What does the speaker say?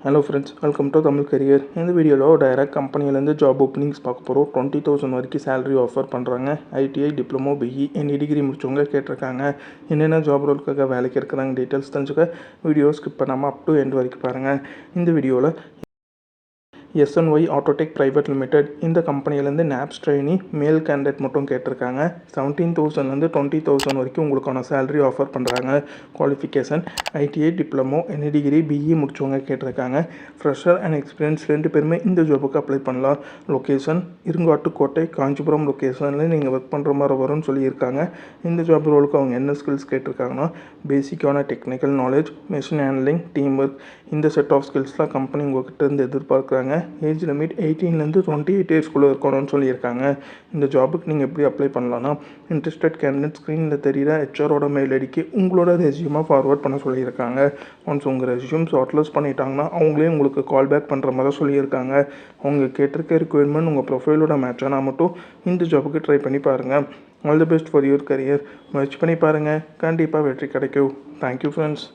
Hello friends, welcome to Tamil career. இந்த வீடியோவில் direct கம்பெனிலேருந்து ஜாப் ஓப்பனிங்ஸ் பார்க்க போகிறோம். 20,000 வரைக்கும் சேலரி ஆஃபர் பண்ணுறாங்க. ITI, diploma, BE, any degree முடிச்சவங்க கேட்டிருக்காங்க. என்னென்ன ஜாப் ரோலுக்காக வேலைக்கு இருக்கிறாங்க டீட்டெயில்ஸ் தெரிஞ்சுக்க வீடியோ ஸ்கிப் பண்ணாமல் அப் டு எண்ட் வரைக்கும் பாருங்கள். இந்த வீடியோவில் SNY ஆட்டோடெக் பிரைவேட் லிமிடெட் இந்த கம்பெனிலேருந்து நாப்ஸ் ட்ரெயினி மேல் கேண்டிடேட் மட்டும் கேட்டிருக்காங்க. 17,000லேருந்து 20,000 வரைக்கும் உங்களுக்கான சேலரி ஆஃபர் பண்ணுறாங்க. Qualification ITI, diploma, any degree, BE முடிச்சவங்க கேட்டிருக்காங்க. ஃப்ரெஷர் அண்ட் எக்ஸ்பீரியன்ஸ் 2 பேருமே இந்த ஜாபுக்கு அப்ளை பண்ணலாம். லொக்கேஷன் இருங்காட்டுக்கோட்டை, காஞ்சிபுரம் லொக்கேஷனில் நீங்கள் ஒர்க் பண்ணுற மாதிரி வரும்னு சொல்லியிருக்காங்க. இந்த ஜாப் ரோலுக்கு அவங்க என்ன ஸ்கில்ஸ் கேட்டிருக்காங்கன்னா, பேசிக்கான technical knowledge, machine handling, team work, இந்த செட் ஆஃப் ஸ்கில்ஸ்லாம் கம்பெனி உங்கள்கிட்ட இருந்து எதிர்பார்க்குறாங்க. ஏஜ் லிமிட் 18லேருந்து 28 இயர்ஸ்குள்ளே இருக்கணும்னு சொல்லியிருக்காங்க. இந்த ஜாபுக்கு நீங்கள் எப்படி அப்ளை பண்ணலான்னா, இன்ட்ரெஸ்டட் கேண்டிடேட் ஸ்க்ரீனில் தெரிகிற ஹெச்ஆரோட மெயில் ஐடிக்கு உங்களோட ரெஸ்யூமை ஃபார்வர்ட் பண்ண சொல்லியிருக்காங்க. ஒன்ஸ் உங்கள் ரெஸ்யூம் ஷார்ட்லிஸ்ட் பண்ணிட்டாங்கன்னா அவங்களே உங்களுக்கு கால் பேக் பண்ணுற மாதிரி சொல்லியிருக்காங்க. அவங்க கேட்டிருக்க ரிக்வயர்மெண்ட் உங்கள் ப்ரொஃபைலோட மேட்ச் ஆனால் மட்டும் இந்த ஜாபுக்கு ட்ரை பண்ணி பாருங்கள். All the best for your career. முயற்சி பண்ணி பாருங்கள், கண்டிப்பாக வெற்றி கிடைக்கும். Thank you friends.